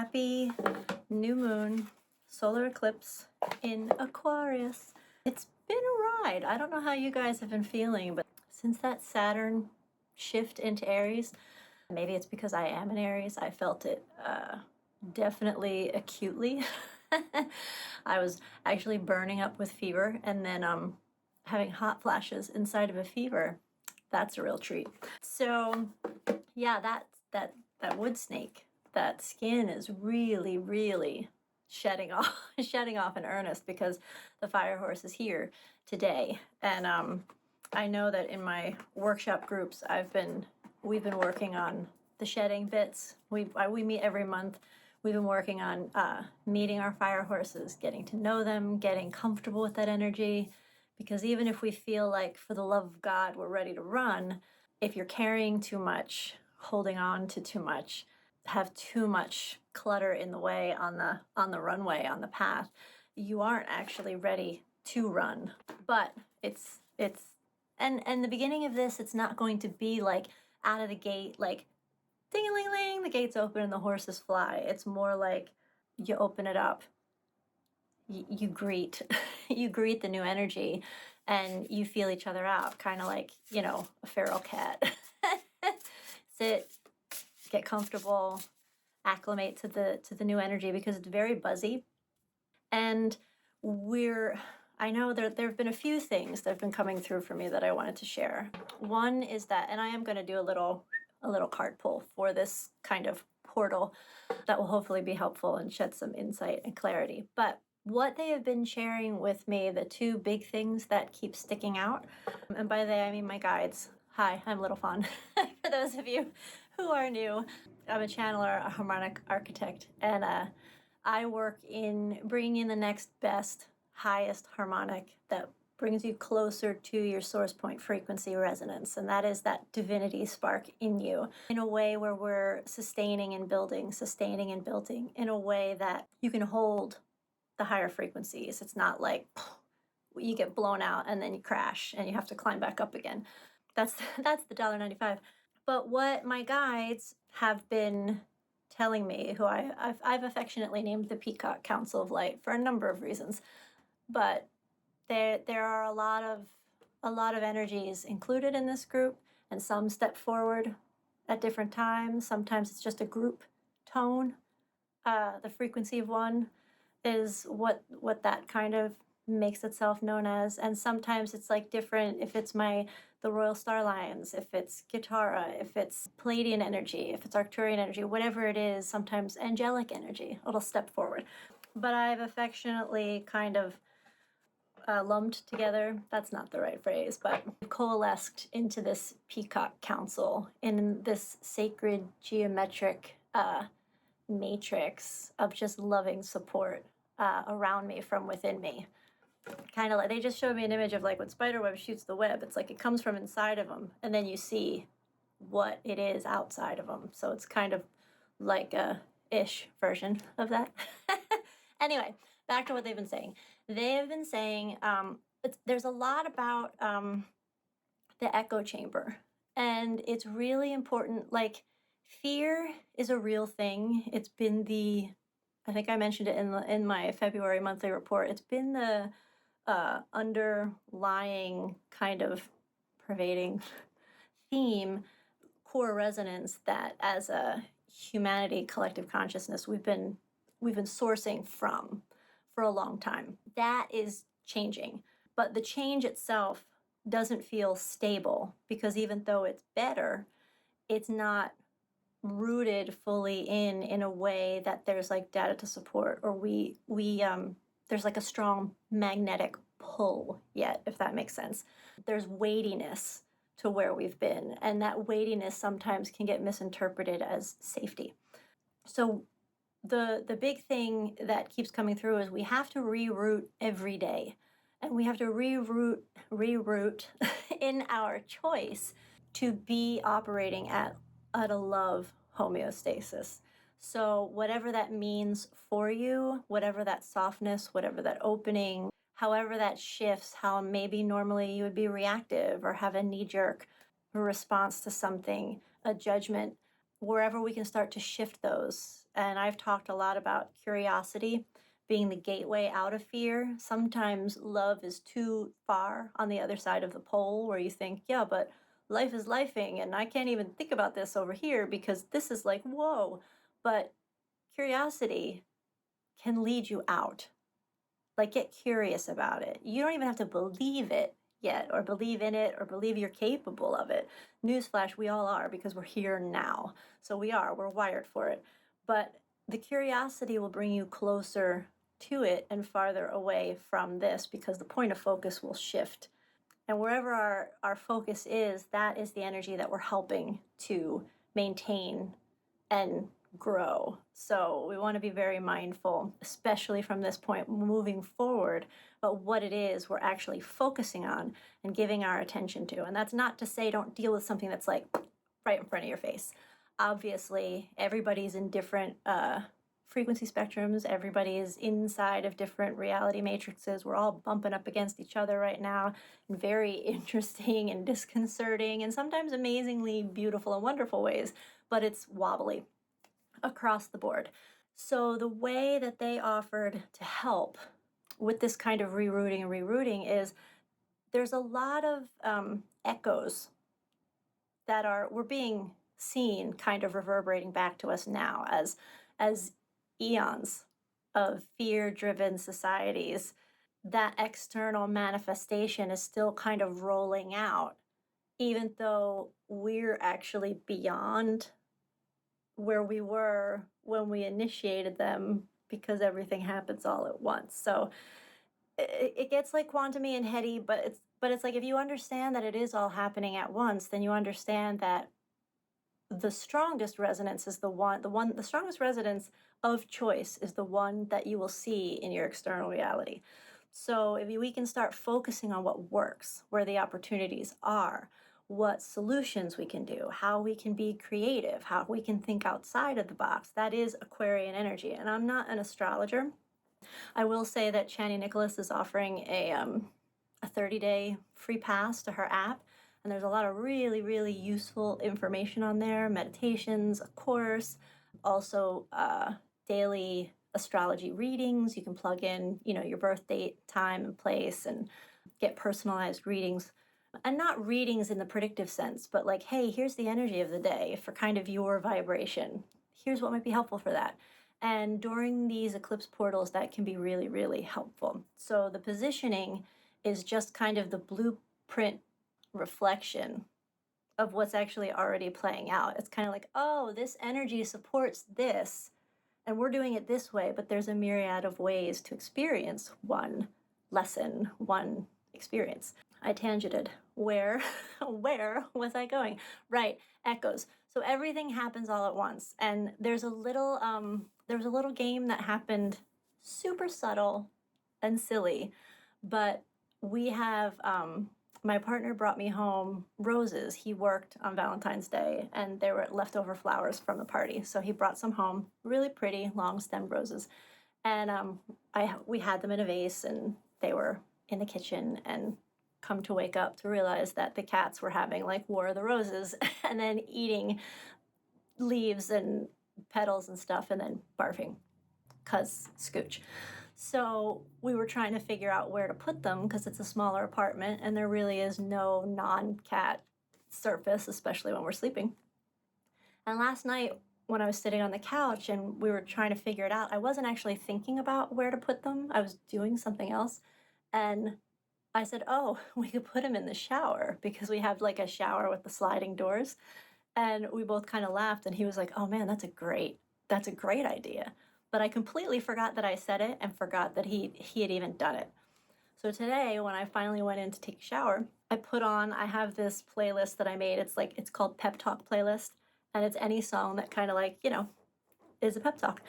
Happy new moon, solar eclipse in Aquarius. It's been a ride. I don't know how you guys have been feeling, but since that Saturn shift into Aries, maybe it's because I am an Aries, I felt it definitely acutely. I was actually burning up with fever and then having hot flashes inside of a fever. That's a real treat. So yeah, that wood snake, that skin is really shedding off shedding off in earnest because the fire horse is here today. And I know that in my workshop groups we've been working on the shedding bits. We meet every month. We've been working on meeting our fire horses, getting to know them, getting comfortable with that energy, because even if we feel like, for the love of God, we're ready to run, if you're carrying too much, holding on to too much, have too much clutter in the way on the runway, on the path, you aren't actually ready to run. But it's and the beginning of this, it's not going to be like out of the gate, like ding-a-ling-ling, the gates open and the horses fly. It's more like you open it up, you greet you greet the new energy, and you feel each other out, kind of like, a feral cat. Sit, get comfortable, acclimate to the new energy, because it's very buzzy. And I know there have been a few things that have been coming through for me that I wanted to share. One is that, and I am going to do a little card pull for this kind of portal that will hopefully be helpful and shed some insight and clarity. But what they have been sharing with me, the two big things that keep sticking out, and by they I mean my guides. Hi, I'm Little Fawn. For those of you who are new, I'm a channeler, a harmonic architect, and I work in bringing in the next best, highest harmonic that brings you closer to your source point frequency resonance. And that is that divinity spark in you, in a way where we're sustaining and building in a way that you can hold the higher frequencies. It's not like you get blown out and then you crash and you have to climb back up again. That's the $1.95. But what my guides have been telling me, who I've affectionately named the Peacock Council of Light for a number of reasons, but there are a lot of energies included in this group, and some step forward at different times. Sometimes it's just a group tone. The frequency of one is what that kind of makes itself known as. And sometimes it's like different, if it's the Royal Star Lions, if it's Guitarra, if it's Palladian energy, if it's Arcturian energy, whatever it is, sometimes angelic energy, it'll step forward. But I've affectionately kind of lumped together, that's not the right phrase, but coalesced into this Peacock Council in this sacred geometric matrix of just loving support around me from within me. Kind of like, they just showed me an image of like when spiderweb shoots the web, it's like it comes from inside of them and then you see what it is outside of them. So it's kind of like a ish version of that. Anyway, back to what they've been saying. They have been saying there's a lot about the echo chamber, and it's really important. Like, fear is a real thing. It's been I think I mentioned it in my February monthly report. It's been the underlying kind of pervading theme, core resonance, that as a humanity, collective consciousness, we've been sourcing from for a long time. That is changing, but the change itself doesn't feel stable, because even though it's better, it's not rooted fully in a way that there's like data to support, or we there's like a strong magnetic pull yet, if that makes sense. There's weightiness to where we've been, and that weightiness sometimes can get misinterpreted as safety. So the big thing that keeps coming through is we have to reroute every day, and we have to reroute in our choice to be operating at a love homeostasis. So whatever that means for you, whatever that softness, whatever that opening, however that shifts, how maybe normally you would be reactive or have a knee-jerk response to something, a judgment, wherever we can start to shift those And I've talked a lot about curiosity being the gateway out of fear. Sometimes love is too far on the other side of the pole where you think, yeah, but life is lifing and I can't even think about this over here because this is like, whoa. But curiosity can lead you out. Like, get curious about it. You don't even have to believe it yet, or believe in it, or believe you're capable of it. Newsflash, we all are because we're here now. So we're wired for it. But the curiosity will bring you closer to it and farther away from this because the point of focus will shift. And wherever our focus is, that is the energy that we're helping to maintain and grow. So we want to be very mindful, especially from this point moving forward, about what it is we're actually focusing on and giving our attention to. And that's not to say don't deal with something that's like right in front of your face. Obviously, everybody's in different frequency spectrums, everybody is inside of different reality matrices. We're all bumping up against each other right now in very interesting and disconcerting and sometimes amazingly beautiful and wonderful ways, but it's wobbly across the board. So the way that they offered to help with this kind of rerouting is there's a lot of echoes that we're being seen kind of reverberating back to us now as eons of fear-driven societies. That external manifestation is still kind of rolling out, even though we're actually beyond where we were when we initiated them because everything happens all at once. So it gets like quantumy and heady, but it's like if you understand that it is all happening at once, then you understand that the strongest resonance is the strongest resonance of choice is the one that you will see in your external reality. So if we can start focusing on what works, where the opportunities are, what solutions we can do, how we can be creative, how we can think outside of the box, that is Aquarian energy. And I'm not an astrologer. I will say that Chani Nicholas is offering a 30-day free pass to her app. And there's a lot of really, really useful information on there, meditations, a course, also daily astrology readings. You can plug in, your birth date, time, and place, and get personalized readings. And not readings in the predictive sense, but like, hey, here's the energy of the day for kind of your vibration. Here's what might be helpful for that. And during these eclipse portals, that can be really, really helpful. So the positioning is just kind of the blueprint reflection of what's actually already playing out. It's kind of like, oh, this energy supports this, and we're doing it this way, but there's a myriad of ways to experience one lesson, one experience. I tangented. Where was I going? Right, echoes. So everything happens all at once, and there's a little game that happened, super subtle and silly, but we have my partner brought me home roses. He worked on Valentine's Day and there were leftover flowers from the party. So he brought some home, really pretty long stemmed roses. And we had them in a vase and they were in the kitchen, and come to wake up to realize that the cats were having like War of the Roses and then eating leaves and petals and stuff and then barfing, 'cause scooch. So we were trying to figure out where to put them because it's a smaller apartment and there really is no non-cat surface, especially when we're sleeping. And last night when I was sitting on the couch and we were trying to figure it out, I wasn't actually thinking about where to put them. I was doing something else. And I said, oh, we could put them in the shower because we have like a shower with the sliding doors. And we both kind of laughed and he was like, oh man, that's a great idea. But I completely forgot that I said it and forgot that he had even done it. So today, when I finally went in to take a shower, I have this playlist that I made. It's called Pep Talk Playlist. And it's any song that kind of like, is a pep talk.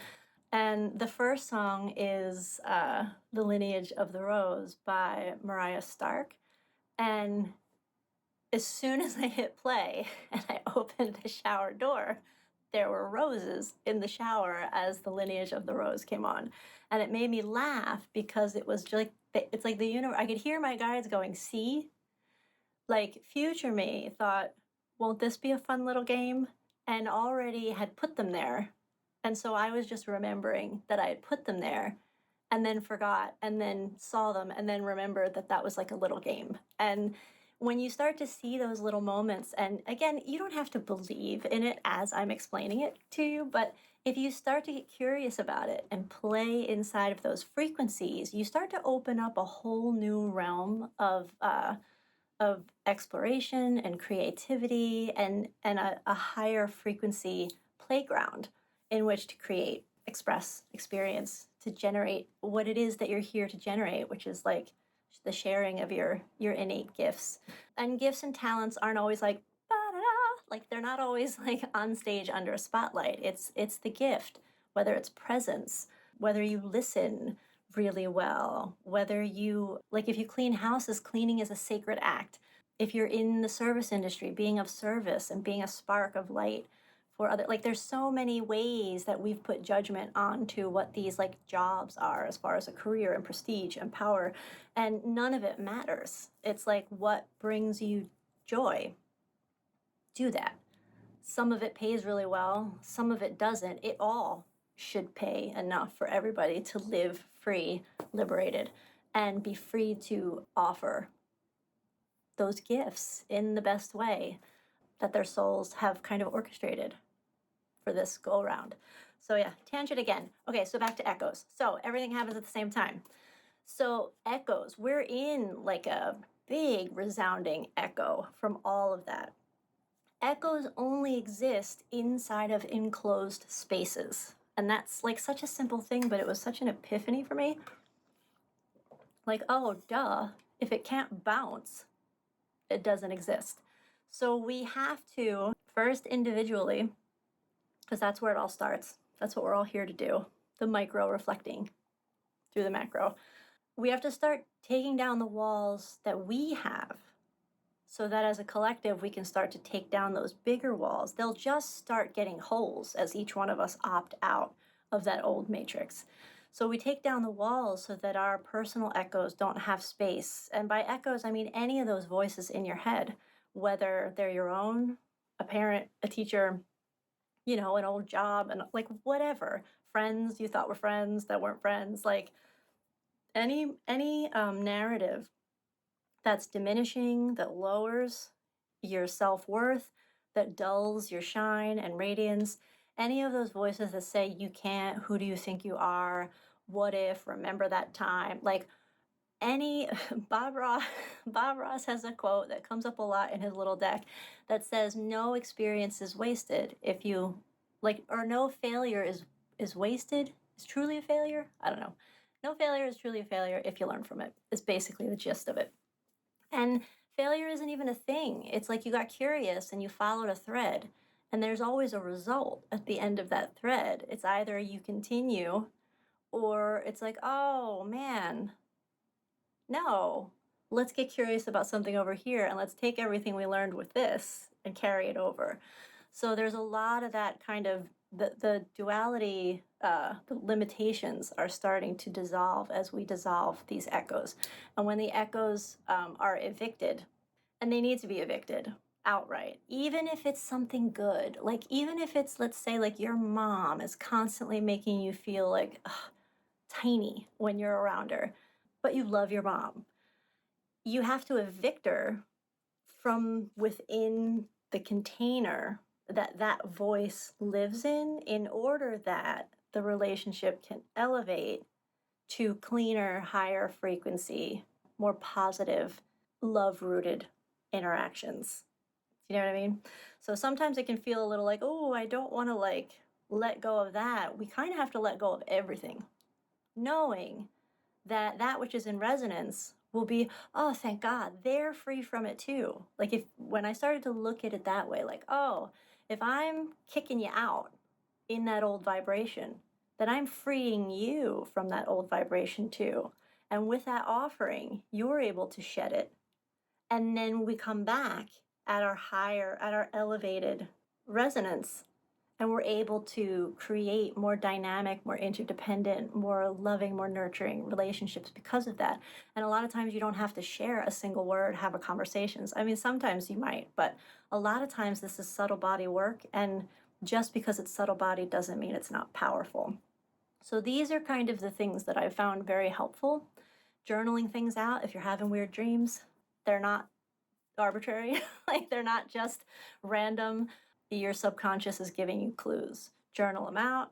And the first song is The Lineage of the Rose by Mariah Stark. And as soon as I hit play and I opened the shower door, there were roses in the shower as The Lineage of the Rose came on. And it made me laugh because it was like, it's like the universe. I could hear my guides going, see? Like future me thought, won't this be a fun little game? And already had put them there And so I was just remembering that I had put them there and then forgot and then saw them and then remembered that that was like a little game. And when you start to see those little moments, and again, you don't have to believe in it as I'm explaining it to you, but if you start to get curious about it and play inside of those frequencies, you start to open up a whole new realm of exploration and creativity and a higher frequency playground in which to create, express, experience, to generate what it is that you're here to generate, which is like the sharing of your innate gifts. And gifts and talents aren't always like ba-da-da, like they're not always like on stage under a spotlight. It's the gift, whether it's presence, whether you listen really well, whether you like if you clean houses, cleaning is a sacred act. If you're in the service industry, being of service and being a spark of light for other, like there's so many ways that we've put judgment onto what these like jobs are as far as a career and prestige and power, and none of it matters. It's like what brings you joy, do that. Some of it pays really well, some of it doesn't. It all should pay enough for everybody to live free, liberated, and be free to offer those gifts in the best way that their souls have kind of orchestrated for this go around. So yeah, tangent again. Okay, so back to echoes. So everything happens at the same time. So echoes, we're in like a big resounding echo from all of that. Echoes only exist inside of enclosed spaces. And that's like such a simple thing, but it was such an epiphany for me. Like, oh, duh, if it can't bounce, it doesn't exist. So we have to first individually, because that's where it all starts. That's what we're all here to do, the micro reflecting through the macro. We have to start taking down the walls that we have so that as a collective, we can start to take down those bigger walls. They'll just start getting holes as each one of us opt out of that old matrix. So we take down the walls so that our personal echoes don't have space. And by echoes, I mean any of those voices in your head, whether they're your own, a parent, a teacher, you know, an old job, and like whatever, friends you thought were friends that weren't friends, like any narrative that's diminishing, that lowers your self-worth, that dulls your shine and radiance, any of those voices that say you can't, who do you think you are, what if, remember that time, like any Bob Ross, Bob Ross has a quote that comes up a lot in his little deck that says no experience is wasted if you like, or no failure is wasted, is truly a failure. I don't know. No failure is truly a failure if you learn from it. Is basically the gist of it. And failure isn't even a thing. It's like you got curious and you followed a thread, and there's always a result at the end of that thread. It's either you continue or it's like, oh man, no, let's get curious about something over here and let's take everything we learned with this and carry it over. So there's a lot of that kind of the duality, the limitations are starting to dissolve as we dissolve these echoes. And when the echoes are evicted, and they need to be evicted outright, even if it's something good, like even if it's, let's say, like your mom is constantly making you feel like tiny when you're around her, but you love your mom. You have to evict her from within the container that that voice lives in order that the relationship can elevate to cleaner, higher frequency, more positive, love-rooted interactions. You know what I mean? So sometimes it can feel a little like, oh, I don't want to like let go of that. We kind of have to let go of everything, knowing that that which is in resonance will be, oh, thank God, they're free from it too. Like if when I started to look at it that way, like, oh, if I'm kicking you out in that old vibration, then I'm freeing you from that old vibration too. And with that offering, you're able to shed it. And then we come back at our higher, at our elevated resonance, and we're able to create more dynamic, more interdependent, more loving, more nurturing relationships because of that. And a lot of times you don't have to share a single word, have a conversations. I mean, sometimes you might, but a lot of times this is subtle body work, and just because it's subtle bodied doesn't mean it's not powerful. So these are kind of the things that I found very helpful. Journaling things out, if you're having weird dreams, they're not arbitrary. Like, they're not just random. Your subconscious is giving you clues. Journal them out,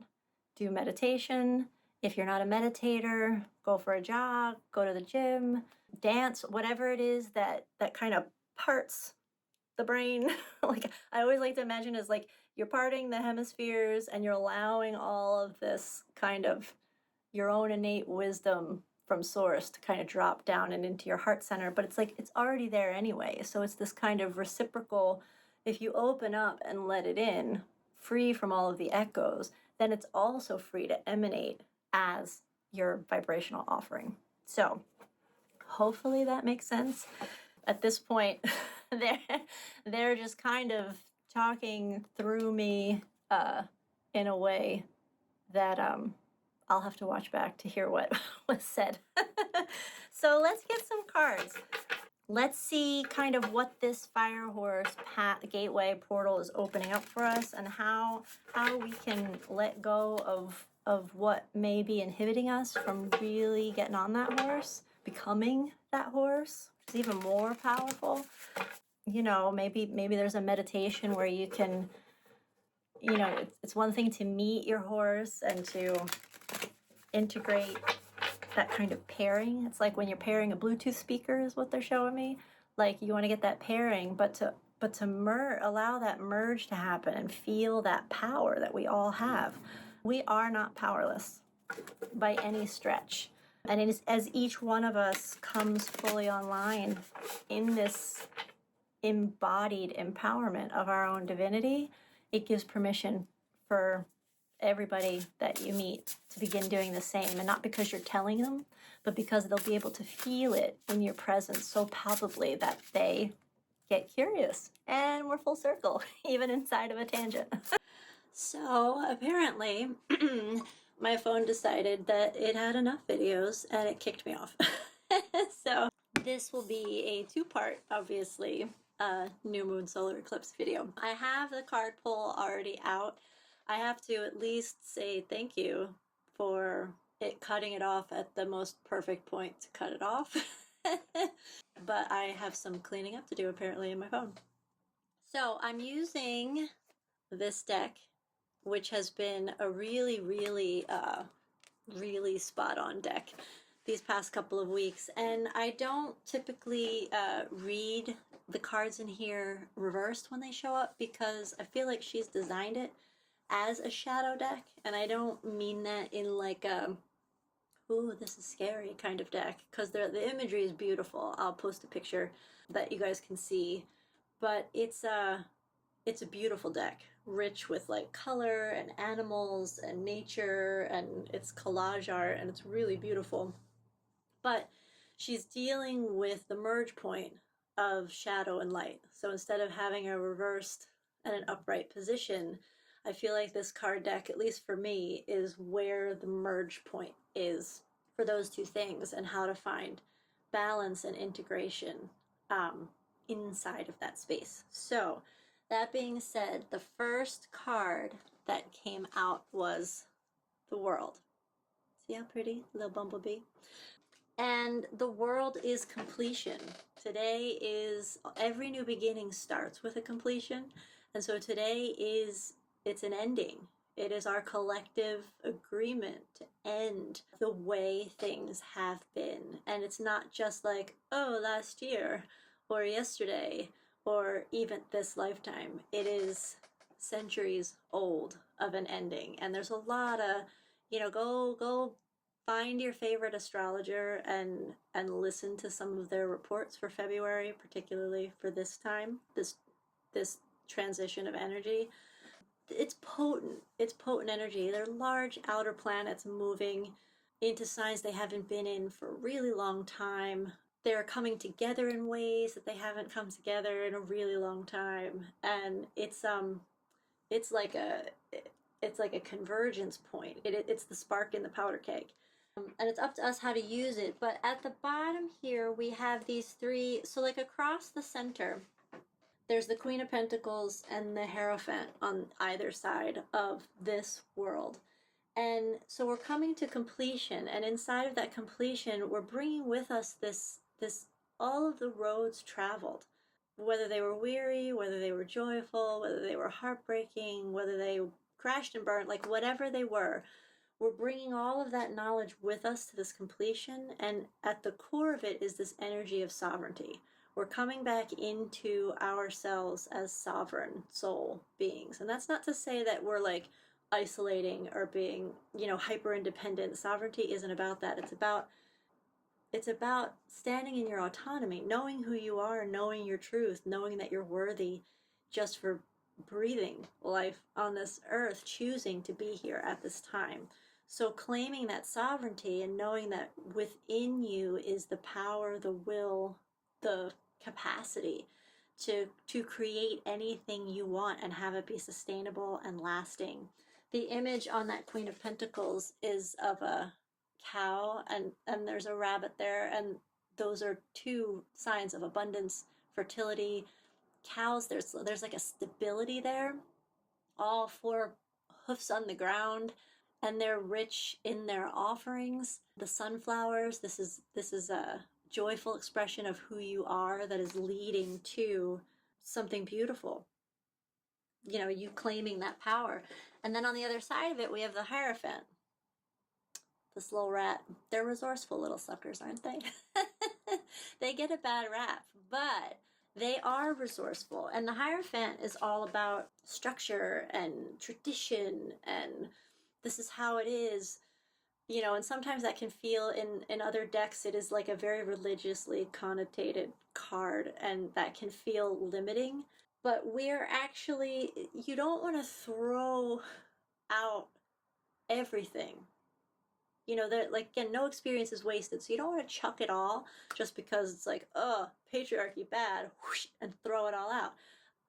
do meditation. If you're not a meditator, go for a jog, go to the gym, dance, whatever it is that kind of parts the brain. Like, I always like to imagine is like you're parting the hemispheres and you're allowing all of this kind of your own innate wisdom from source to kind of drop down and into your heart center, but it's like it's already there anyway. So it's this kind of reciprocal, if you open up and let it in, free from all of the echoes, then it's also free to emanate as your vibrational offering. So hopefully that makes sense. At this point, they're just kind of talking through me in a way that I'll have to watch back to hear what was said. So let's get some cards. Let's see kind of what this fire horse gateway portal is opening up for us, and how we can let go of what may be inhibiting us from really getting on that horse, becoming that horse, which is even more powerful. You know, maybe there's a meditation where you can, you know, it's one thing to meet your horse and to integrate that kind of pairing. It's like when you're pairing a Bluetooth speaker is what they're showing me. Like, you want to get that pairing, but to allow that merge to happen and feel that power that we all have. We are not powerless by any stretch. And it is, as each one of us comes fully online in this embodied empowerment of our own divinity, it gives permission for everybody that you meet to begin doing the same. And not because you're telling them, but because they'll be able to feel it in your presence so palpably that they get curious. And we're full circle, even inside of a tangent. So apparently, my phone decided that it had enough videos and it kicked me off. So this will be a two-part, obviously, new moon solar eclipse video. I have the card pull already out. I have to at least say thank you for it cutting it off at the most perfect point to cut it off. But I have some cleaning up to do apparently in my phone. So I'm using this deck, which has been a really, really, really spot on deck these past couple of weeks. And I don't typically read the cards in here reversed when they show up, because I feel like she's designed it as a shadow deck, and I don't mean that in like a ooh, this is scary kind of deck, because the imagery is beautiful. I'll post a picture that you guys can see, but it's a beautiful deck, rich with like color and animals and nature, and it's collage art, and it's really beautiful. But she's dealing with the merge point of shadow and light. So instead of having a reversed and an upright position, I feel like this card deck, at least for me, is where the merge point is for those two things, and how to find balance and integration inside of that space. So that being said, the first card that came out was the world. See how pretty? Little bumblebee. And the world is completion. Today is, every new beginning starts with a completion. And so today it's an ending. It is our collective agreement to end the way things have been. And it's not just like, oh, last year or yesterday or even this lifetime. It is centuries old of an ending. And there's a lot of, you know, go find your favorite astrologer and listen to some of their reports for February, particularly for this time, this transition of energy. It's potent. It's potent energy. They're large outer planets moving into signs they haven't been in for a really long time. They're coming together in ways that they haven't come together in a really long time, and it's like a convergence point. It's the spark in the powder keg. And it's up to us how to use it. But at the bottom here, we have these three, so like across the center, There's the Queen of Pentacles and the Hierophant on either side of this world. And so we're coming to completion, and inside of that completion, we're bringing with us this all of the roads traveled, whether they were weary, whether they were joyful, whether they were heartbreaking, whether they crashed and burned, like whatever they were, we're bringing all of that knowledge with us to this completion. And at the core of it is this energy of sovereignty. We're coming back into ourselves as sovereign soul beings. And that's not to say that we're like isolating or being, hyper independent. Sovereignty isn't about that. It's about standing in your autonomy, knowing who you are, knowing your truth, knowing that you're worthy just for breathing life on this earth, choosing to be here at this time. So claiming that sovereignty and knowing that within you is the power, the will, the capacity to create anything you want and have it be sustainable and lasting. The image on that Queen of Pentacles is of a cow, and there's a rabbit there, and those are two signs of abundance, fertility. Cows, there's like a stability there, all four hoofs on the ground, and they're rich in their offerings. The sunflowers, this is a joyful expression of who you are that is leading to something beautiful, you claiming that power. And then on the other side of it, we have the Hierophant, this little rat. They're resourceful little suckers, aren't they? They get a bad rap, but they are resourceful. And the Hierophant is all about structure and tradition, and this is how it is. And sometimes that can feel, in other decks, it is like a very religiously connotated card, and that can feel limiting. But we're actually, you don't want to throw out everything. That, like, again, no experience is wasted. So you don't want to chuck it all just because it's like, patriarchy bad, whoosh, and throw it all out.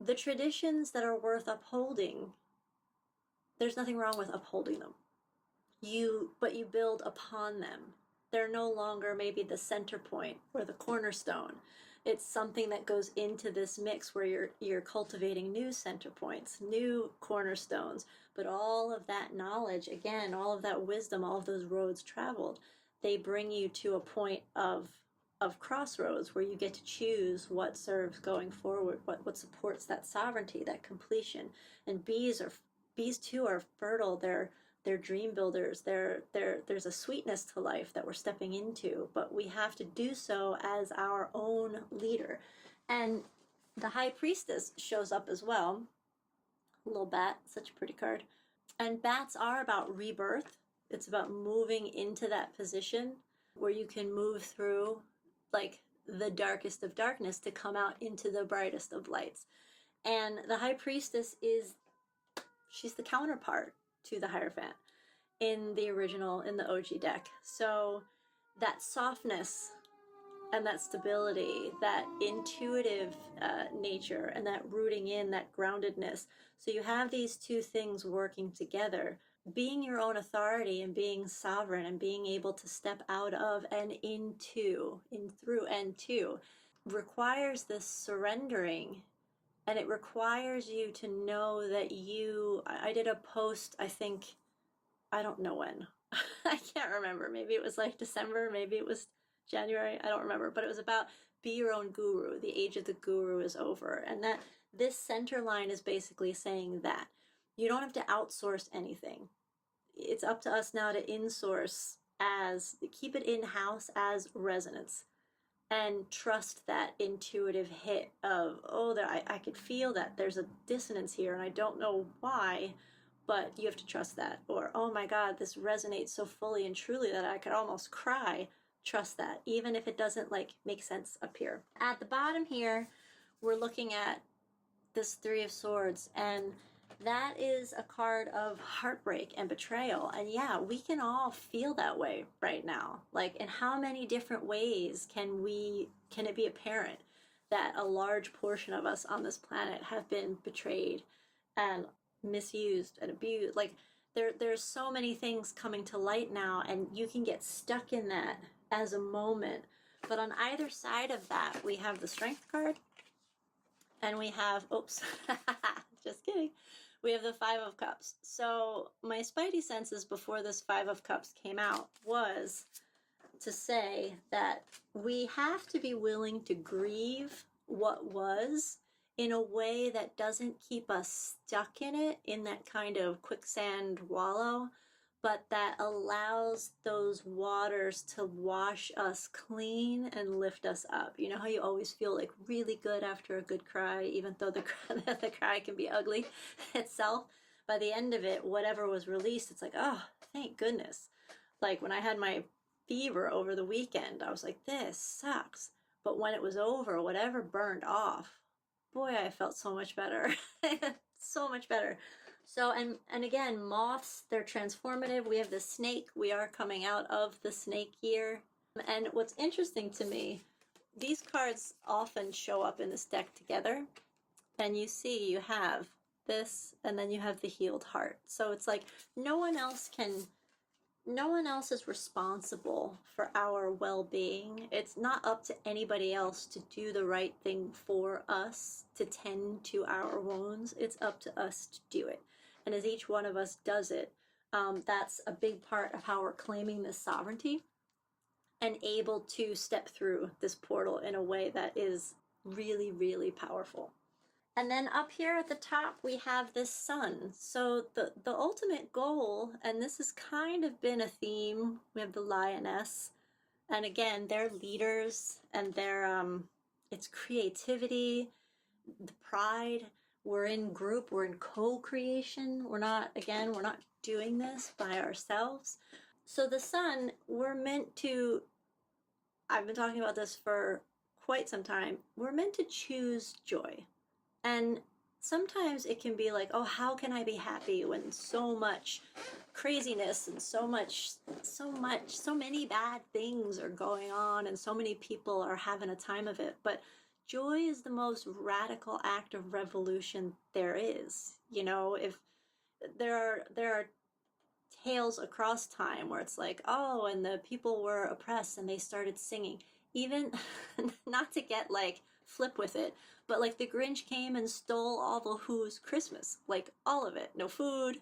The traditions that are worth upholding, there's nothing wrong with upholding them. But you build upon them. They're no longer maybe the center point or the cornerstone. It's something that goes into this mix where you're cultivating new center points, new cornerstones, but all of that knowledge, again, all of that wisdom, all of those roads traveled, they bring you to a point of crossroads where you get to choose what serves going forward, what supports that sovereignty, that completion. And bees too are fertile. They're dream builders. There's a sweetness to life that we're stepping into, but we have to do so as our own leader. And the High Priestess shows up as well. A little bat, such a pretty card. And bats are about rebirth. It's about moving into that position where you can move through like the darkest of darkness to come out into the brightest of lights. And the High Priestess she's the counterpart to the Hierophant in the OG deck. So that softness and that stability, that intuitive nature, and that rooting in, that groundedness. So you have these two things working together. Being your own authority and being sovereign and being able to step out of and through and to requires this surrendering. And it requires you to know that I did a post, I think, I don't know when. I can't remember. Maybe it was like December, maybe it was January, I don't remember. But it was about be your own guru. The age of the guru is over. And that this center line is basically saying that you don't have to outsource anything. It's up to us now to insource, keep it in-house as resonance. And trust that intuitive hit of, I could feel that there's a dissonance here and I don't know why, but you have to trust that. Or, oh my God, this resonates so fully and truly that I could almost cry. Trust that, even if it doesn't make sense up here. At the bottom here, we're looking at this Three of Swords, and that is a card of heartbreak and betrayal. And yeah, we can all feel that way right now. Like, in how many different ways can it be apparent that a large portion of us on this planet have been betrayed and misused and abused? Like, there's so many things coming to light now, and you can get stuck in that as a moment. But on either side of that, we have the Strength card And we have, oops, just kidding. We have the Five of Cups. So my spidey senses before this Five of Cups came out was to say that we have to be willing to grieve what was in a way that doesn't keep us stuck in it, in that kind of quicksand wallow, but that allows those waters to wash us clean and lift us up. You know how you always feel like really good after a good cry, even though the cry can be ugly itself? By the end of it, whatever was released, it's like, oh, thank goodness. Like when I had my fever over the weekend, I was like, this sucks. But when it was over, whatever burned off, boy, I felt so much better. So much better. So, and again, moths, they're transformative. We have the snake. We are coming out of the snake year. And what's interesting to me, these cards often show up in this deck together. And you see you have this, and then you have the healed heart. So it's like no one else is responsible for our well-being. It's not up to anybody else to do the right thing for us, to tend to our wounds. It's up to us to do it. And as each one of us does it, that's a big part of how we're claiming this sovereignty and able to step through this portal in a way that is really, really powerful. And then up here at the top, we have this sun. So the ultimate goal, and this has kind of been a theme, we have the lioness. And again, they're leaders and they're, it's creativity, the pride. We're in group, we're in co-creation. We're not doing this by ourselves. So the sun, we're meant to, I've been talking about this for quite some time, we're meant to choose joy. And sometimes it can be like, oh, how can I be happy when so much craziness and so many bad things are going on and so many people are having a time of it. But joy is the most radical act of revolution there is. You know, if there are tales across time where it's like, oh, and the people were oppressed and they started singing. Even not to get like flip with it, but like the Grinch came and stole all the Who's Christmas, like all of it. No food,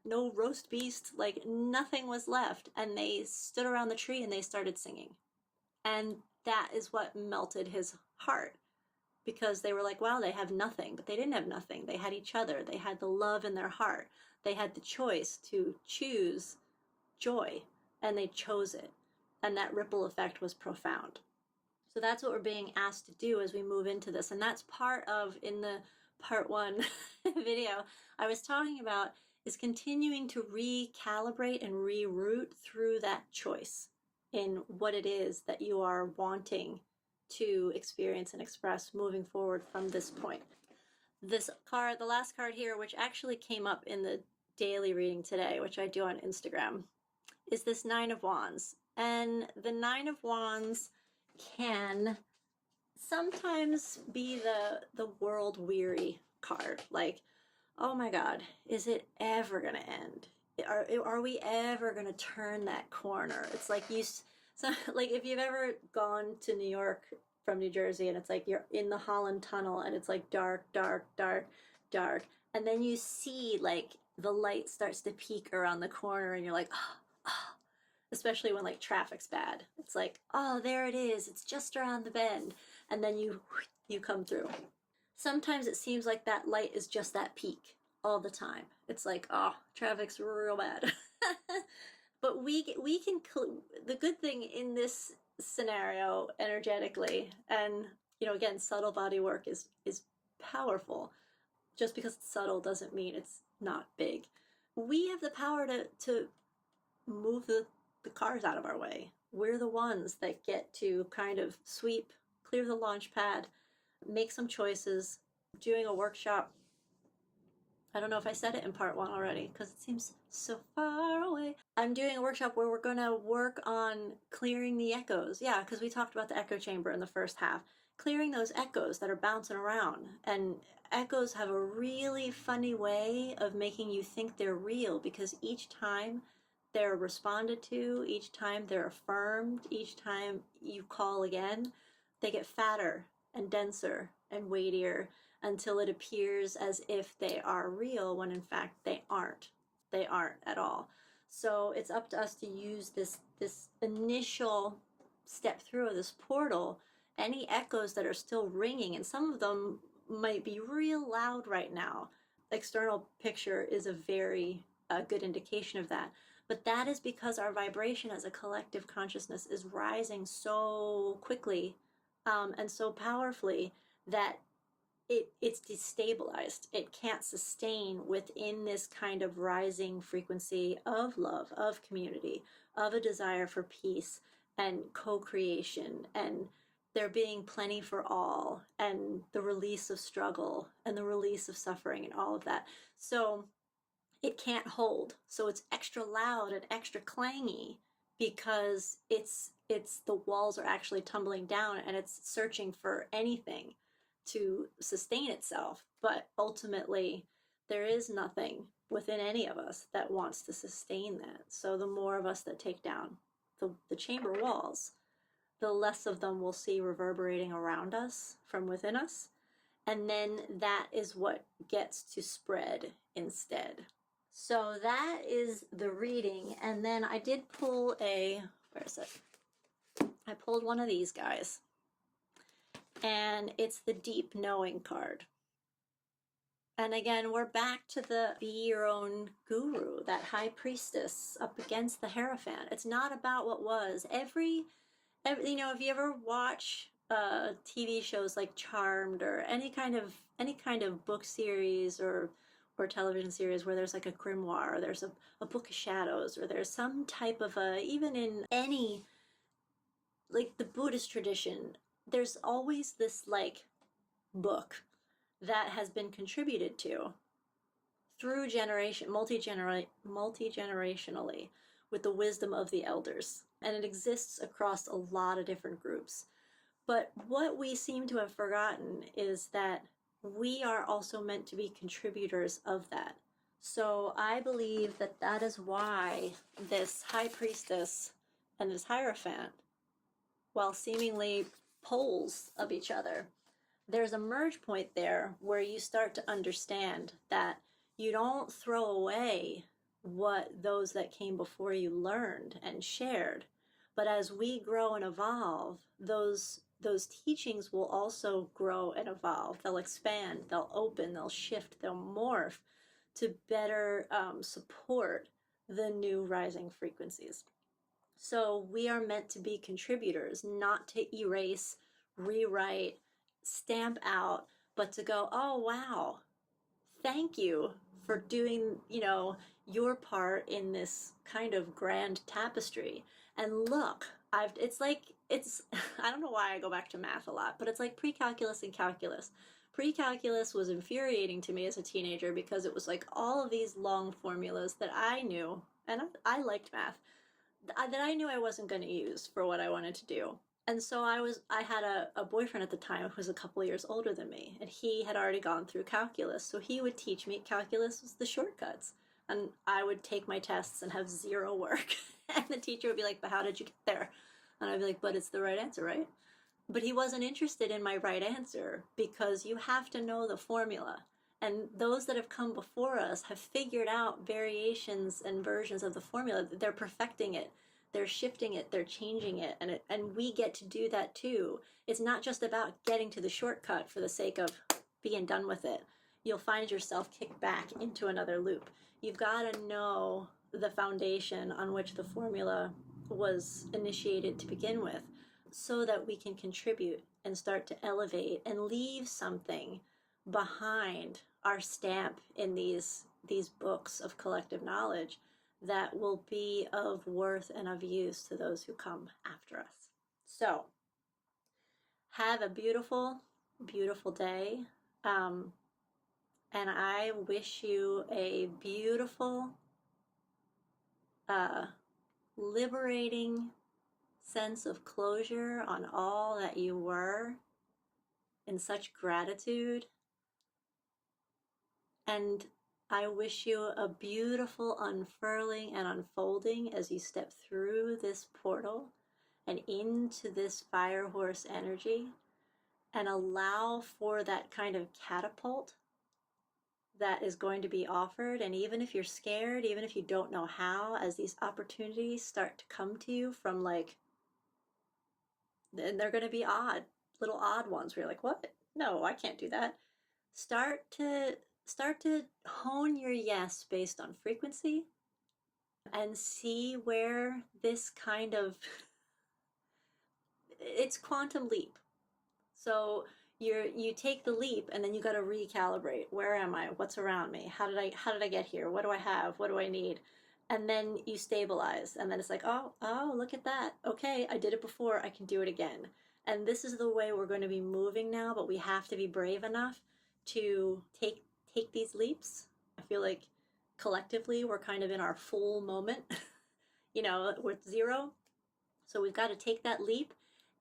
no roast beast, like nothing was left. And they stood around the tree and they started singing. And that is what melted his heart, because they were like, wow, they have nothing. But they didn't have nothing. They had each other. They had the love in their heart. They had the choice to choose joy, and they chose it. And that ripple effect was profound. So that's what we're being asked to do as we move into this. And that's part of, in the part one video I was talking about, is continuing to recalibrate and reroute through that choice in what it is that you are wanting to experience and express moving forward from this point. This card, the last card here, which actually came up in the daily reading today, which I do on Instagram, is this Nine of Wands. And the Nine of Wands can sometimes be the world weary card. Like, oh my God, is it ever gonna end? Are we ever gonna turn that corner? It's like like if you've ever gone to New York from New Jersey and it's like you're in the Holland Tunnel and it's like dark, dark, dark, dark, and then you see like the light starts to peek around the corner and you're like, oh, oh. Especially when like traffic's bad. It's like, oh, there it is. It's just around the bend. And then you come through. Sometimes it seems like that light is just that peak all the time. It's like, oh, traffic's real bad. But we can, the good thing in this scenario energetically, and you know, again, subtle body work is powerful. Just because it's subtle doesn't mean it's not big. We have the power to move the cars out of our way. We're the ones that get to kind of sweep, clear the launch pad, make some choices. Doing a workshop, I don't know if I said it in part one already because it seems so far away. I'm doing a workshop where we're going to work on clearing the echoes. Yeah, because we talked about the echo chamber in the first half. Clearing those echoes that are bouncing around. And echoes have a really funny way of making you think they're real, because each time they're responded to, each time they're affirmed, each time you call again, they get fatter and denser and weightier. until it appears as if they are real, when in fact they aren't. They aren't at all. So it's up to us to use this initial step through this portal. Any echoes that are still ringing, and some of them might be real loud right now. External picture is a very good indication of that. But that is because our vibration as a collective consciousness is rising so quickly and so powerfully that it's destabilized. It can't sustain within this kind of rising frequency of love, of community, of a desire for peace and co-creation, and there being plenty for all, and the release of struggle and the release of suffering and all of that. So it can't hold. So it's extra loud and extra clangy because it's the walls are actually tumbling down and it's searching for anything to sustain itself. But ultimately, there is nothing within any of us that wants to sustain that. So the more of us that take down the chamber walls, the less of them we'll see reverberating around us from within us. And then that is what gets to spread instead. So that is the reading. And then I did pull where is it? I pulled one of these guys. And it's the Deep Knowing card. And again, we're back to the be your own guru, that high priestess up against the Hierophant. It's not about what was. Every you know, if you ever watch TV shows like Charmed or any kind of book series or television series where there's like a grimoire, or there's a book of shadows, or there's some type of even in any, like the Buddhist tradition, there's always this like book that has been contributed to through multi-generationally with the wisdom of the elders. And it exists across a lot of different groups. But what we seem to have forgotten is that we are also meant to be contributors of that. So I believe that that is why this high priestess and this Hierophant, while seemingly poles of each other, there's a merge point there where you start to understand that you don't throw away what those that came before you learned and shared. But as we grow and evolve, those teachings will also grow and evolve. They'll expand, they'll open, they'll shift, they'll morph to better support the new rising frequencies. So we are meant to be contributors, not to erase, rewrite, stamp out, but to go, oh, wow, thank you for doing, your part in this kind of grand tapestry. And look, I don't know why I go back to math a lot, but it's like pre-calculus and calculus. Pre-calculus was infuriating to me as a teenager because it was like all of these long formulas that I knew, and I liked math, that I knew I wasn't going to use for what I wanted to do. And so I had a boyfriend at the time who was a couple years older than me, and he had already gone through calculus. So he would teach me calculus was the shortcuts. And I would take my tests and have zero work. And the teacher would be like, but how did you get there? And I'd be like, but it's the right answer, right? But he wasn't interested in my right answer because you have to know the formula. And those that have come before us have figured out variations and versions of the formula. They're perfecting it. They're shifting it, they're changing it, and we get to do that too. It's not just about getting to the shortcut for the sake of being done with it. You'll find yourself kicked back into another loop. You've got to know the foundation on which the formula was initiated to begin with, so that we can contribute and start to elevate and leave something behind, our stamp in these books of collective knowledge that will be of worth and of use to those who come after us. So, have a beautiful, beautiful day. And I wish you a beautiful, liberating sense of closure on all that you were, in such gratitude. And I wish you a beautiful unfurling and unfolding as you step through this portal and into this fire horse energy. and allow for that kind of catapult that is going to be offered. And even if you're scared, even if you don't know how, as these opportunities start to come to you from like, and they're going to be little odd ones where you're like, what? No, I can't do that. Start to hone your yes based on frequency and see where this kind of it's quantum leap. So you take the leap and then you got to recalibrate. Where am I? What's around me? How did I get here? What do I have? What do I need? And then you stabilize, and then it's like, oh, look at that. Okay, I did it before. I can do it again. And this is the way we're going to be moving now, but we have to be brave enough to take these leaps. I feel like collectively we're kind of in our full moment. We're at zero. So we've got to take that leap,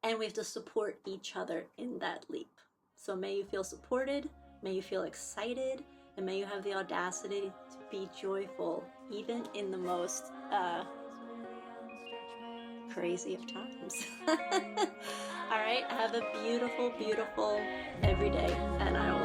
and we have to support each other in that leap. So may you feel supported, may you feel excited, and may you have the audacity to be joyful, even in the most crazy of times. All right, have a beautiful, beautiful every day, and I will